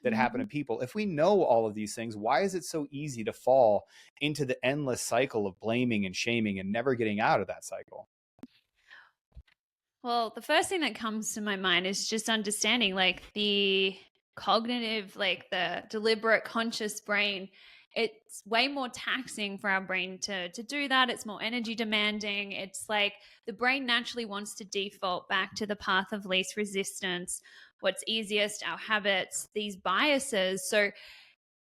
that happen to people. If we know all of these things, why is it so easy to fall into the endless cycle of blaming and shaming and never getting out of that cycle? Well, the first thing that comes to my mind is just understanding like the cognitive, like the deliberate conscious brain. It's way more taxing for our brain to do that. It's more energy demanding. It's like the brain naturally wants to default back to the path of least resistance, what's easiest, our habits, these biases. So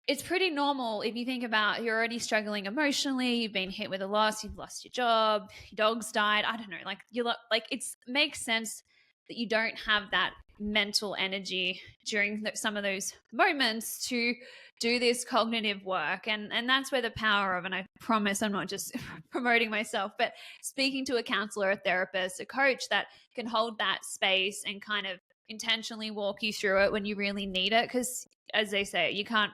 it's pretty normal if you think about you're already struggling emotionally, you've been hit with a loss, you've lost your job, your dog's died. I don't know, like it makes sense that you don't have that mental energy during some of those moments to do this cognitive work. And that's where the power of, and I promise I'm not just promoting myself, but speaking to a counselor, a therapist, a coach that can hold that space and kind of intentionally walk you through it when you really need it. Because as they say, you can't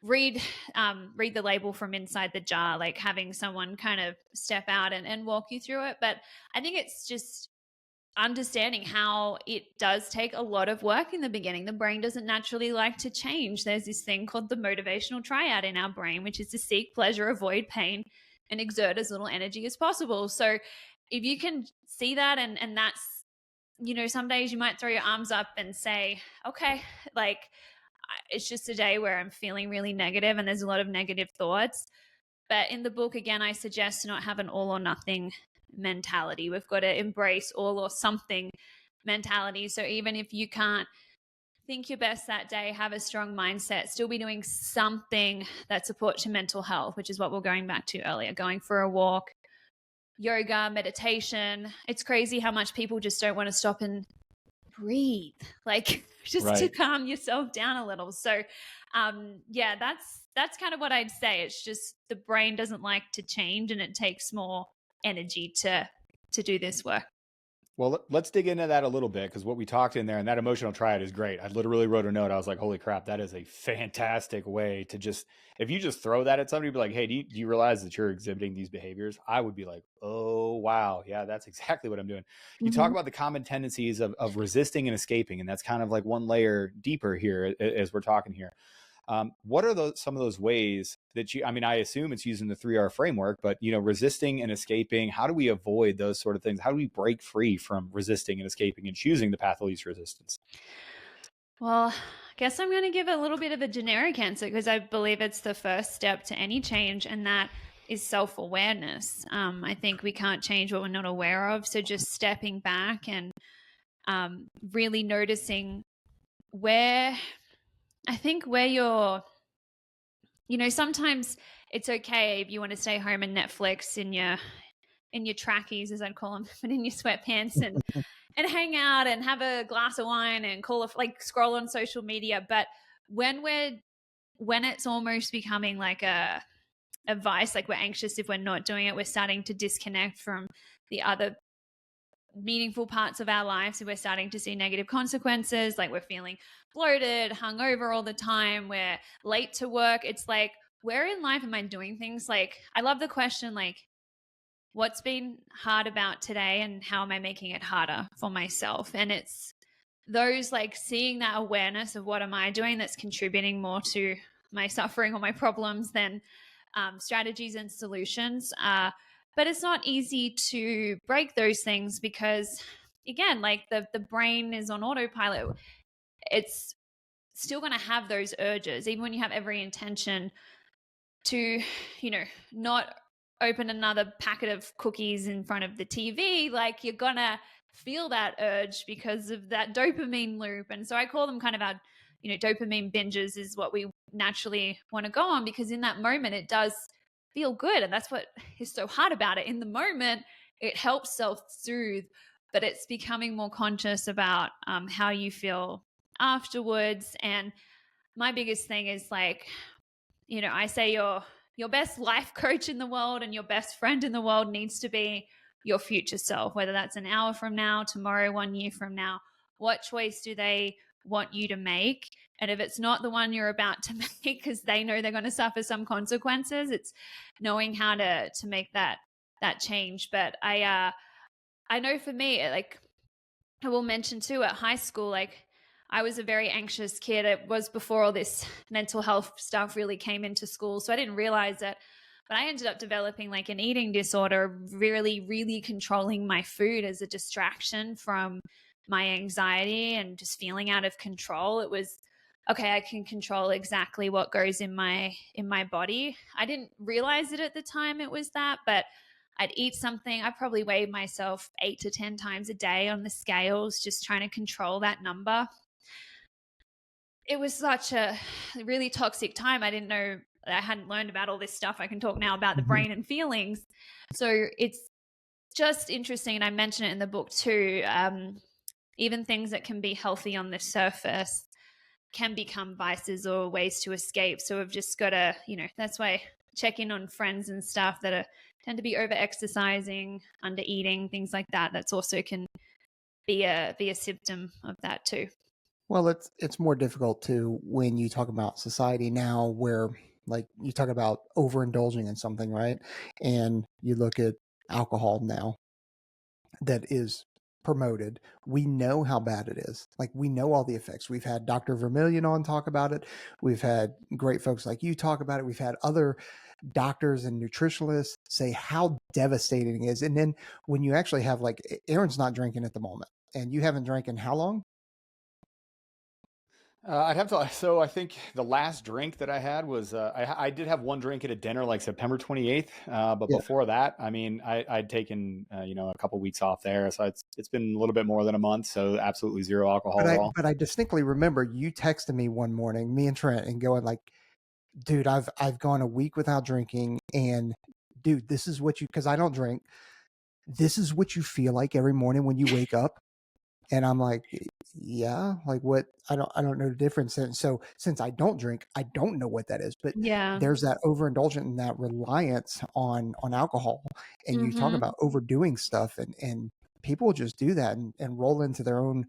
read the label from inside the jar, like having someone kind of step out and walk you through it. But I think it's just understanding how it does take a lot of work in the beginning. The brain doesn't naturally like to change. There's this thing called the motivational triad in our brain, which is to seek pleasure, avoid pain, and exert as little energy as possible. So if you can see that, and that's, some days you might throw your arms up and say, okay, like it's just a day where I'm feeling really negative and there's a lot of negative thoughts. But in the book, again, I suggest to not have an all or nothing mentality. We've got to embrace all or something mentality. So even if you can't think your best that day, have a strong mindset, still be doing something that supports your mental health, which is what we're going back to earlier, going for a walk, yoga, meditation. It's crazy how much people just don't want to stop and breathe, like just to calm yourself down a little. So that's kind of what I'd say. It's just the brain doesn't like to change, and it takes more energy to do this work. Well, let's dig into that a little bit, because what we talked in there, and that emotional triad is great. I literally wrote a note. I was like, holy crap, that is a fantastic way to just, if you just throw that at somebody, be like, hey, do you realize that you're exhibiting these behaviors? I would be like, oh, wow. Yeah, that's exactly what I'm doing. You talk about the common tendencies of resisting and escaping, and that's kind of like one layer deeper here as we're talking here. What are some of those ways that I assume it's using the 3R framework, but, resisting and escaping, how do we avoid those sort of things? How do we break free from resisting and escaping and choosing the path of least resistance? Well, I guess I'm going to give a little bit of a generic answer, because I believe it's the first step to any change, and that is self-awareness. I think we can't change what we're not aware of. So just stepping back and really noticing where you're, sometimes it's okay if you want to stay home and Netflix in your trackies, as I'd call them, but in your sweatpants and hang out and have a glass of wine and scroll on social media. But when it's almost becoming like a vice, like we're anxious if we're not doing it, we're starting to disconnect from the other meaningful parts of our lives. So we're starting to see negative consequences, like we're feeling bloated, hungover all the time, we're late to work. It's like, where in life am I doing things? Like, I love the question, like, what's been hard about today and how am I making it harder for myself? And it's those, like, seeing that awareness of what am I doing that's contributing more to my suffering or my problems than strategies and solutions. But it's not easy to break those things because, again, like the brain is on autopilot. It's still going to have those urges, even when you have every intention to, not open another packet of cookies in front of the TV. Like, you're going to feel that urge because of that dopamine loop. And so I call them kind of our, dopamine binges is what we naturally want to go on, because in that moment it does feel good. And that's what is so hard about it. In the moment, it helps self-soothe, but it's becoming more conscious about how you feel afterwards. And my biggest thing is, like, I say your best life coach in the world and your best friend in the world needs to be your future self, whether that's an hour from now, tomorrow, 1 year from now. What choice do they want you to make? And if it's not the one you're about to make because they know they're going to suffer some consequences, it's knowing how to make that change. But I know for me, like, I will mention too, at high school, like, I was a very anxious kid. It was before all this mental health stuff really came into school, so I didn't realize it. But I ended up developing like an eating disorder, really, really controlling my food as a distraction from my anxiety and just feeling out of control. It was, okay, I can control exactly what goes in my body. I didn't realize it at the time it was that, but I'd eat something. I probably weighed myself 8 to 10 times a day on the scales, just trying to control that number. It was such a really toxic time. I didn't know, I hadn't learned about all this stuff. I can talk now about the brain and feelings. So it's just interesting. And I mention it in the book too. Even things that can be healthy on the surface can become vices or ways to escape. So we've just got to, that's why I check in on friends and stuff that tend to be over exercising, under eating, things like that. That's also can be a symptom of that too. Well, it's more difficult too when you talk about society now, where, like, you talk about overindulging in something, right? And you look at alcohol now that is promoted. We know how bad it is. Like, we know all the effects. We've had Dr. Vermillion on talk about it. We've had great folks like you talk about it. We've had other doctors and nutritionists say how devastating it is. And then when you actually have, like, Aaron's not drinking at the moment, and you haven't drank in how long? I'd have to. So I think the last drink that I had was I did have one drink at a dinner like September 28th. But Yeah. before that, I mean, I'd taken a couple weeks off there, so it's been a little bit more than a month. So absolutely zero alcohol at all. But I distinctly remember you texting me one morning, me and Trent, and going like, "Dude, I've gone a week without drinking, and dude, this is what you, because I don't drink. This is what you feel like every morning when you wake up." And I'm like, yeah, like, what? I don't know the difference. And so since I don't drink, I don't know what that is. But yeah, there's that overindulgence and that reliance on alcohol. And you talk about overdoing stuff, and people just do that and roll into their own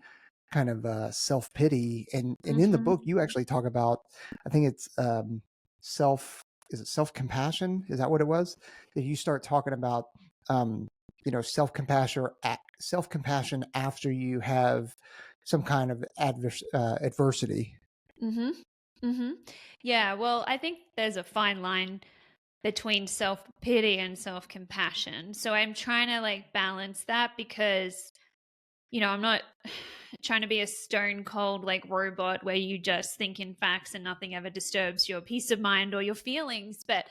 kind of self-pity. And in the book, you actually talk about, I think it's self-compassion? Is that what it was? That you start talking about, self-compassion after you have some kind of adversity. Yeah, well, I think there's a fine line between self-pity and self-compassion. So I'm trying to like balance that because, I'm not trying to be a stone cold like robot where you just think in facts and nothing ever disturbs your peace of mind or your feelings. But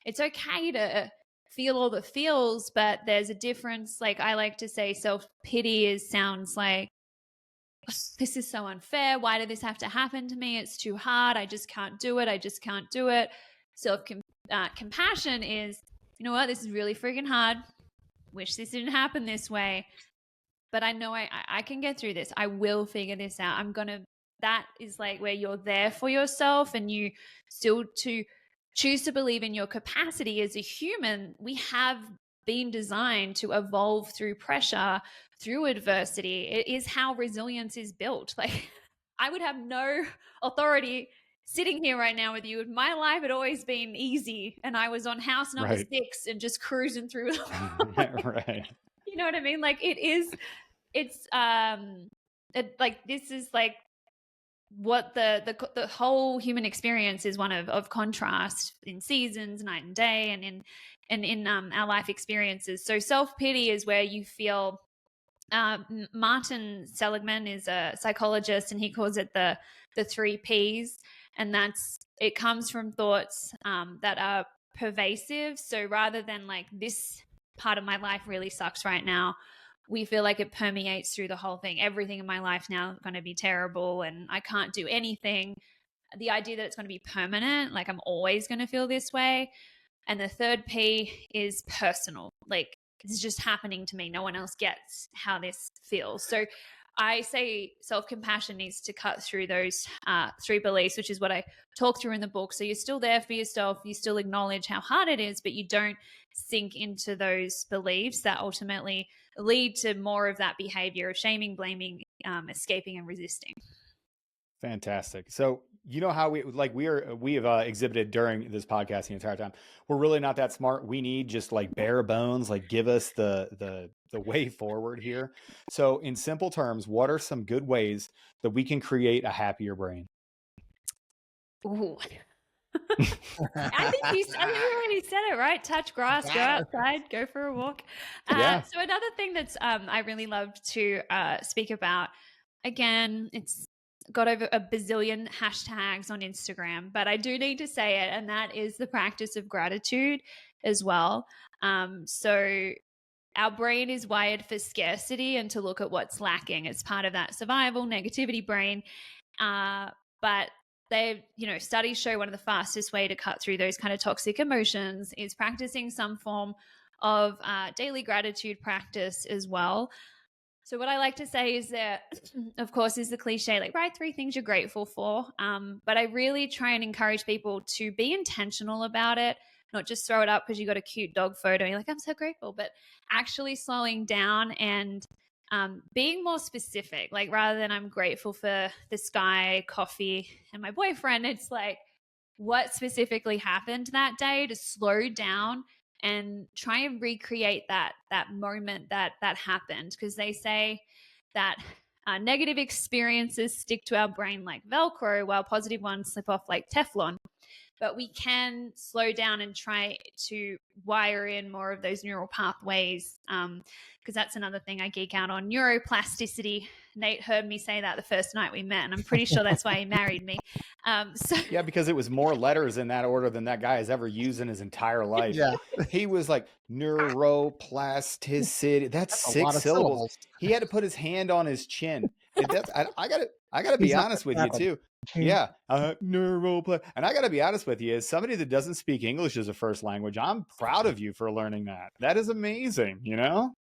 it's okay to feel all the feels, but there's a difference. Like I like to say self-pity sounds like, this is so unfair. Why did this have to happen to me? It's too hard. I just can't do it. I just can't do it. Compassion is, you know what? This is really freaking hard. Wish this didn't happen this way. But I know I can get through this. I will figure this out. That is like where you're there for yourself and you still to choose to believe in your capacity as a human. We have been designed to evolve through pressure, through adversity. It is how resilience is built. Like I would have no authority sitting here right now with you. My life had always been easy and I was on house number 6 and just cruising through. Right. You know what I mean? Like this is like what the whole human experience is, one of contrast in seasons, night and day, and in our life experiences. So self-pity is where you feel, Martin Seligman is a psychologist and he calls it the 3 Ps, and it comes from thoughts that are pervasive. So rather than like, this part of my life really sucks right now, we feel like it permeates through the whole thing. Everything in my life now is going to be terrible and I can't do anything. The idea that it's going to be permanent, like I'm always going to feel this way. And the 3rd P is personal. Like it's just happening to me. No one else gets how this feels. So I say self-compassion needs to cut through those 3 beliefs, which is what I talk through in the book. So you're still there for yourself. You still acknowledge how hard it is, but you don't sink into those beliefs that ultimately lead to more of that behavior of shaming, blaming, escaping, and resisting. Fantastic. So you know how we have exhibited during this podcast the entire time. We're really not that smart. We need just like bare bones, like give us the way forward here. So in simple terms, what are some good ways that we can create a happier brain? Ooh. I think you already said it, right? Touch grass, go outside, go for a walk. So another thing that's I really love to speak about, again, it's got over a bazillion hashtags on Instagram, but I do need to say it, and that is the practice of gratitude as well. So our brain is wired for scarcity and to look at what's lacking. It's part of that survival negativity brain. But studies show one of the fastest way to cut through those kind of toxic emotions is practicing some form of daily gratitude practice as well. So what I like to say is that, of course, is the cliche, like write 3 things you're grateful for. But I really try and encourage people to be intentional about it, not just throw it up because you got a cute dog photo and you're like, I'm so grateful, but actually slowing down and being more specific. Like rather than I'm grateful for the sky, coffee, and my boyfriend, it's like what specifically happened that day, to slow down and try and recreate that moment that happened. Because they say that negative experiences stick to our brain like Velcro, while positive ones slip off like Teflon. But we can slow down and try to wire in more of those neural pathways, because that's another thing I geek out on, neuroplasticity. Nate heard me say that the first night we met, and I'm pretty sure that's why he married me. Yeah, because it was more letters in that order than that guy has ever used in his entire life. Yeah. He was like neuroplasticity. That's 6 syllables. He had to put his hand on his chin. I gotta be honest with you too. Yeah, neuroplasticity. And I gotta be honest with you, as somebody that doesn't speak English as a first language, I'm proud of you for learning that. That is amazing, you know?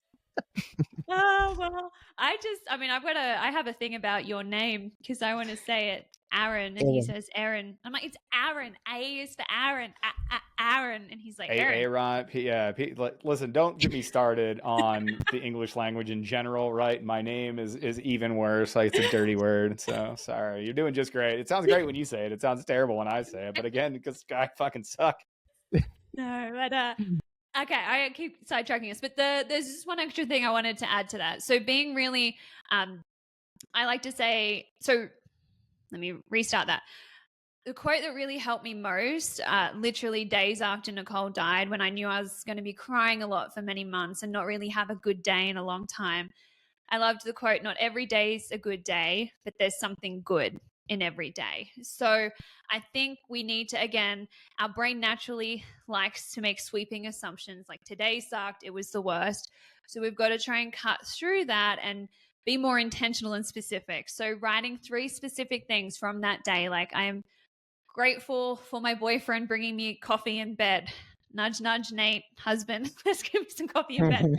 Oh, well, I have a thing about your name because I want to say it Aaron, and he says Aaron. I'm like, it's Aaron. A is for Aaron. Aaron, and he's like Aaron. Aaron. Yeah. Listen, don't get me started on the English language in general. Right, my name is even worse. Like, it's a dirty word. So sorry. You're doing just great. It sounds great when you say it. It sounds terrible when I say it. But again, because I fucking suck. No, but okay, I keep sidetracking us. But there's just one extra thing I wanted to add to that. So being really, I like to say. So let me restart that. The quote that really helped me most, literally days after Nicole died, when I knew I was going to be crying a lot for many months and not really have a good day in a long time. I loved the quote, not every day's a good day, but there's something good in every day. So I think we need to, again, our brain naturally likes to make sweeping assumptions like today sucked, it was the worst. So we've got to try and cut through that and be more intentional and specific. So writing 3 specific things from that day, like I am grateful for my boyfriend bringing me coffee in bed. Nudge, nudge, Nate, husband, let's give me some coffee in bed.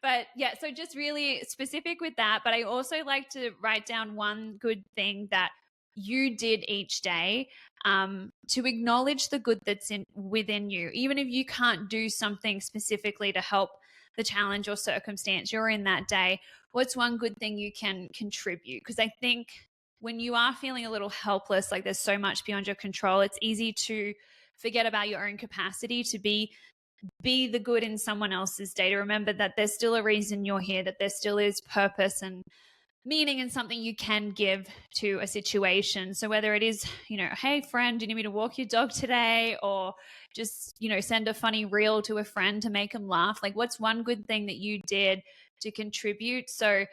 But yeah, so just really specific with that. But I also like to write down one good thing that you did each day, to acknowledge the good that's within you. Even if you can't do something specifically to help the challenge or circumstance you're in that day, what's one good thing you can contribute? Because I think when you are feeling a little helpless, like there's so much beyond your control, it's easy to forget about your own capacity to be the good in someone else's day, to remember that there's still a reason you're here, that there still is purpose and meaning and something you can give to a situation. So whether it is, hey friend, do you need me to walk your dog today? Or just, send a funny reel to a friend to make them laugh. Like, what's one good thing that you did to contribute? So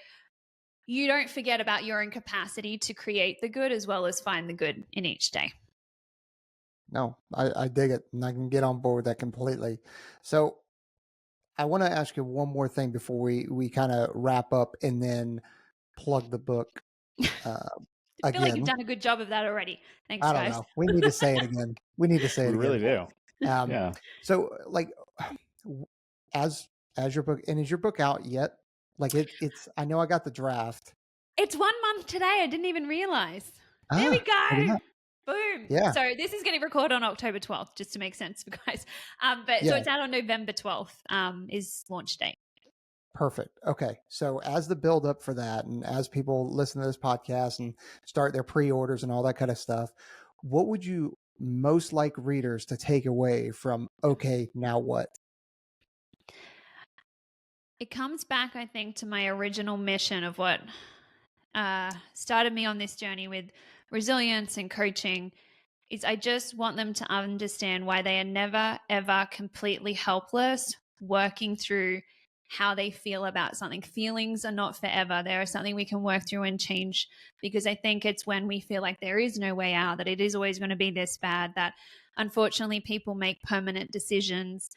you don't forget about your own capacity to create the good as well as find the good in each day. No, I dig it, and I can get on board with that completely. So I want to ask you one more thing before we kind of wrap up and then plug the book I feel like you've done a good job of that already. Thanks, guys. I don't know. We need to say it again. We need to say it again. We really do. Yeah. So, like, as your book, and is your book out yet? Like, it's. I know I got the draft. It's 1 month today. I didn't even realize. There we go. Yeah. Boom. Yeah. So this is getting recorded on October 12th, just to make sense for guys. So it's out on November 12th, is launch date. Perfect. Okay. So as the build up for that, and as people listen to this podcast and start their pre-orders and all that kind of stuff, what would you most like readers to take away from, okay, now what? It comes back, I think, to my original mission of what started me on this journey with resilience and coaching. Is I just want them to understand why they are never, ever completely helpless working through how they feel about something. Feelings are not forever. There is something we can work through and change, because I think it's when we feel like there is no way out, that it is always going to be this bad, that unfortunately people make permanent decisions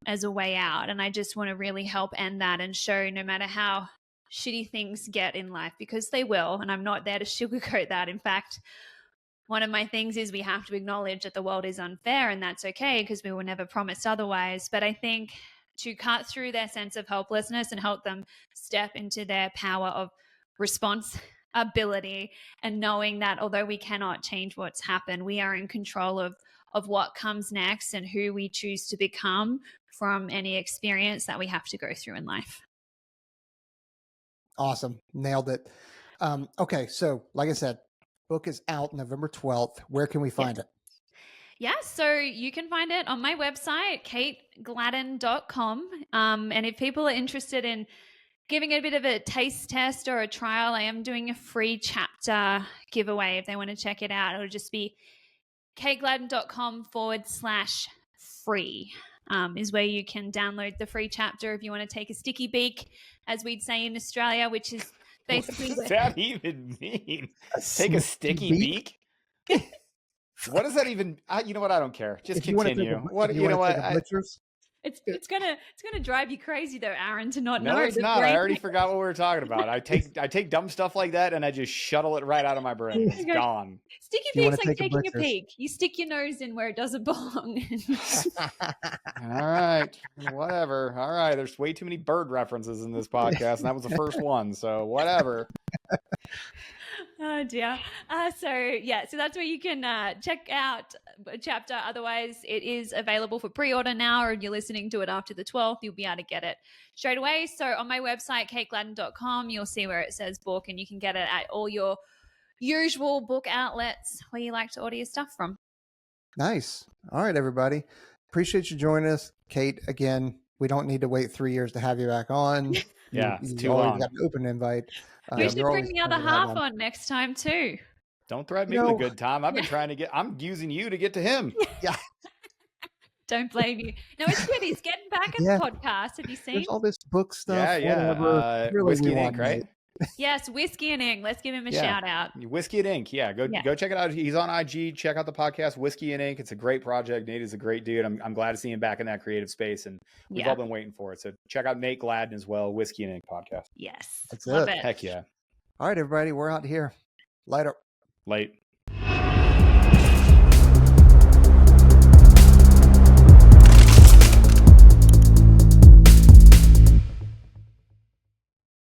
as a way out. And I just want to really help end that and show, no matter how shitty things get in life, because they will, and I'm not there to sugarcoat that. In fact, one of my things is we have to acknowledge that the world is unfair, and that's okay because we were never promised otherwise. But I think to cut through their sense of helplessness and help them step into their power of responsibility, and knowing that although we cannot change what's happened, we are in control of what comes next and who we choose to become from any experience that we have to go through in life. Awesome. Nailed it. Okay. So like I said, book is out November 12th. Where can we find it? Yeah, so you can find it on my website, kategladden.com. And if people are interested in giving it a bit of a taste test or a trial, I am doing a free chapter giveaway. If they want to check it out, it'll just be kategladden.com/free is where you can download the free chapter if you want to take a sticky beak, as we'd say in Australia, which is basically... What does that even mean? Take a sticky beak? What does that even? You know what? I don't care. Just continue. It's gonna drive you crazy though, Aaron, to not know. No, it's not. I already forgot what we were talking about. I take dumb stuff like that and I just shuttle it right out of my brain. It's gone. Sticky beak's like taking a peek. You stick your nose in where it doesn't belong. All right, whatever. All right, there's way too many bird references in this podcast, and that was the first one. So whatever. Oh dear. So that's where you can check out a chapter. Otherwise, it is available for pre-order now, or if you're listening to it after the 12th, you'll be able to get it straight away. So on my website, kategladden.com, you'll see where it says book, and you can get it at all your usual book outlets where you like to order your stuff from. Nice. All right, everybody. Appreciate you joining us. Kate, again, we don't need to wait 3 years to have you back on. Yeah, it's too you always long. got an open invite. You should bring the other half on next time too. Don't threaten me with a good time. I've been trying to I'm using you to get to him. Yeah. Don't blame you. No, it's good. He's getting back at the podcast. Have you seen? There's all this book stuff. Yeah. Really Whiskey and Ink, right? Yes, Whiskey and Ink. Let's give him a shout out. Whiskey and Ink. Yeah, go check it out. He's on IG. Check out the podcast, Whiskey and Ink. It's a great project. Nate is a great dude. I'm glad to see him back in that creative space, and we've all been waiting for it. So check out Nate Gladden as well, Whiskey and Ink podcast. Yes. That's Love it. it. Heck yeah. All right, everybody. We're out here. Light up. Late.